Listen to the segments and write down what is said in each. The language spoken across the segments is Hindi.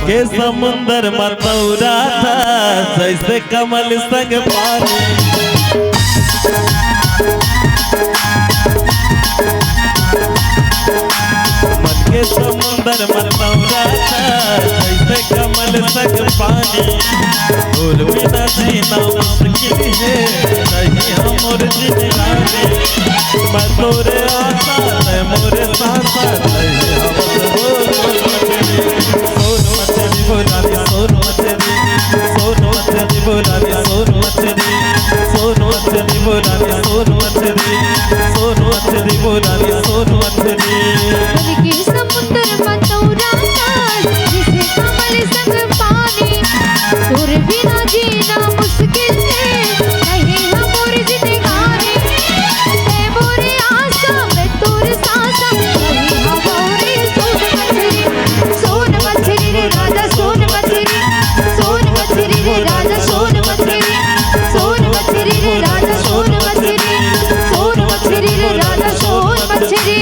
के समुंदर मतौरा था जैसे कमल संग पानी। मन के समुंदर मतौरा था जैसे कमल संग पानी। और बिना जीना मुश्किल है नहीं हम और जिंदगानी। मैं तोरे आशा है मोरे साथ नहीं हम बोला दिया सोन मछली, सोन मछली बोला दिया सोन मछली, सोन मछली बोला दिया सोन मछली, सोन मछली बोला दिया सोन मछली। के समुंदर मतौरा था जिसे कमल संग पानी। दूर बिना जीना मुश्किल है नहीं हम और जिंदगानी। मैं मोरे आशा मैं तोरे सासा नहीं हम और सोन मछली रे राजा सोन मछली, सोन मछली रे राजा सोन मछली, सोन मछली रे राजा सोन मछली, सोन मछली रे राजा सोन मछली।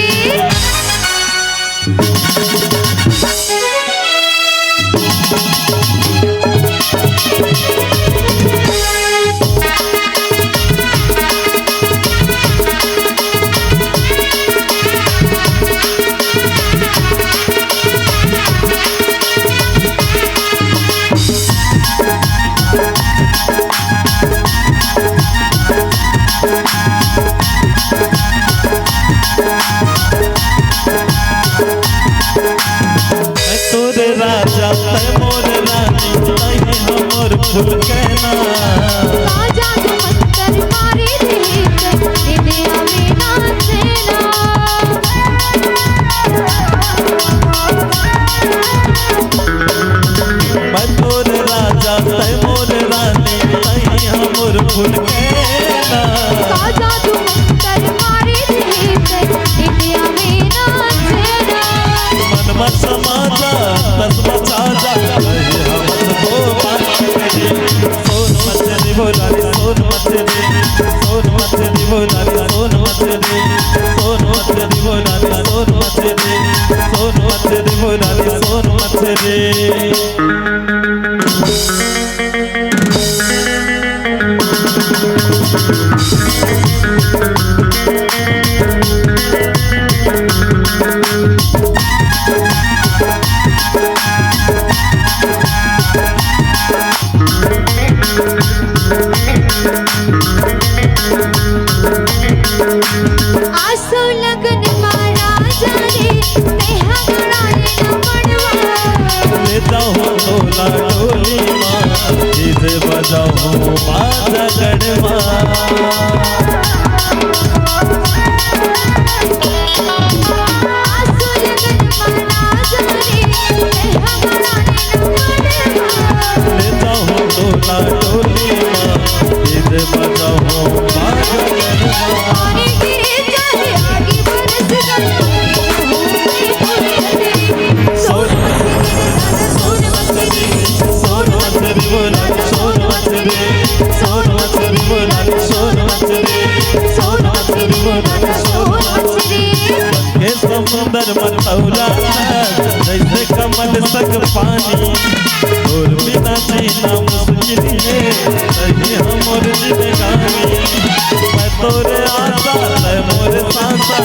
तोरे राजा तै मोर रानी नहीं हमर फूल कहना। राजा जो मंतर मारे थे इन्हें हमें ना देना। मैं तोरे राजा तै मोर रानी नहीं हमर फूल कहना। राजा जो मंतर मारे थे इन्हें हमें ना देना। मन मत समाजा दस बचाजा नहीं हमर को मछली। सोन मछली बोला दिया सोन मछली, सोन मछली बोला दिया सोन मछली, सोन मछली बोला दिया सोन मछली, सोन मछली बोला दिया सोन मछली। आसो लगन मारा जाने तेहा गड़ाने न मनवा। ले जाओ डोला डोली माँ जिसे बजाओ बाजा गढ़वा। आसो लगन मारा जाने तेहा गड़ाने न मनवा। ले जाओ डोला डोली माँ जिसे बजाओ बाजा गढ़वा। पानी गिरे चाहे आगे बरस गए सोन मछली सोन मछली बोला सोन मछली, सोन मछली बोला सोन मछली, सोन मछली राजा सोन मछली। के समुंदर मतौरा जैसे कमल संग पानी। और बिना जीना मुश्किल है नहीं हम और जिंदगानी। मैं तोरे आशा है मोरे सासा